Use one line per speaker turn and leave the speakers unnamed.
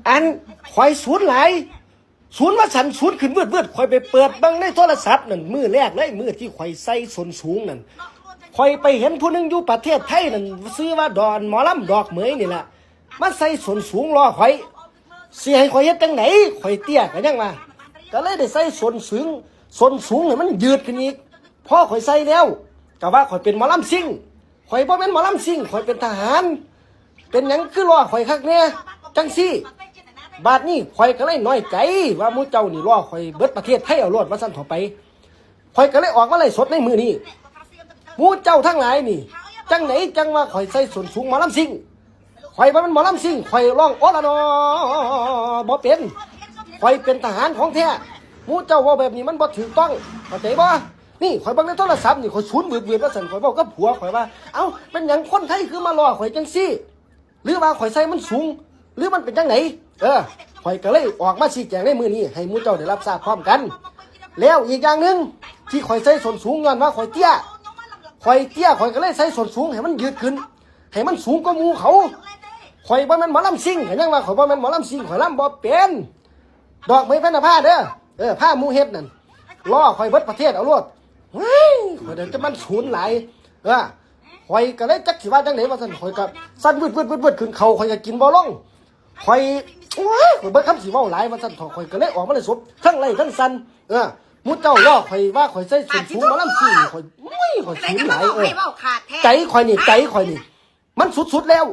อันข่อยศูนย์หลายศูนย์ว่าสันศูนย์ขึ้นเบืดข่อยไปเปิดบังในโทรศัพท์นั่นมือแรกเลยมือที่ข่อยใส่ส้นสูงนั่นข่อยไปเห็นผู้นึงอยู่ประเทศไทยนั่นซื้อว่าดอนหมอลำดอกเหมยนี่แหละมาใส่ส้นสูงรอข่อยเสียให้ข่อยเฮ็ดจังไหนข่อยเตี้ยกันยังมาก็เลยได้ใส่ส้นสูงให้มันยืดขึ้นอีกพอข่อยใส่แล้วก็ว่าข่อยเป็นหมอลำซิ่งข่อยบ่เป็นหมอลำซิ่งข่อยเป็นทหารเป็นหยังคือรอข่อยคักแน่จังซี่บาดนี้ข่อยก็เลยน้อยใจว่าหมู่เจ้านี่รอข่อยเบิดประเทศไทยเอารอดว่าซั่นต่อไปข่อยก็เลยออกมาไล่สดในมือนี้หมู่เจ้าทั้งหลายนี่จังไหนจังว่าข่อยใส่ส้นสูงหมอลำซิ่งข่อยบ่เป็นหมอลำซิ่งข่อยร้องออละนอบ่เป็นข่อยเป็นทหารของแท้หมู่เจ้าเว้าแบบนี้มันบ่ถูกต้องเข้าใจบ่นี่ข่อยเบิ่งในโทรศัพท์นี่ข่อยศูนย์เบืดว่าซั่นข่อยเว้ากับผัวข่อยว่าเอ้าเป็นหยังคนไทยคือมารอข่อยจังซี่หรือว่าข่อยใส่มันสูงหรือมันเป็นจังไหนข่อยก็เลยออกมาชี้แจงในมื้อนี้ให้หมู่เจ้าได้รับทราบพร้อมกันแล้วอีกอย่างนึงที่ข่อยใส่ส้นสูงย้อนว่าข่อยเตี้ยข่อยก็เลยใส่ส้นสูงให้มันยืดขึ้นให้มันสูงกว่าหมู่เขาข่อยบ่แม่นหมอลำซิ่งก็ยังว่าข่อยบ่แม่นหมอลำซิ่งข่อยลำบ่เป็นดอกไม้แผ่นผ้าเด้อผ้าหมู่เฮ็ดนั่นล้อข่อยเบิดประเทศเอาโลดเฮ้ยข่อยเดี๋ยวจะมันสูญหลายข่อยก็เลยจักสิว่าจังได๋ว่าซั่นข่อยก็สั่นวืดขึ้นเขาข่อยก็กินบ่ลงข่อยเบิดคำสิเว้าหลายว่าซั่นข่อยก็เลยออกมาเลยสบทั้งไล่ทั้งสั่นหมู่เจ้าล้อข่อยว่าข่อยใส่ส้นสูงหมอลำซิ่งข่อยสูญหลายใจข่อยนี่มันสุดๆแล้ว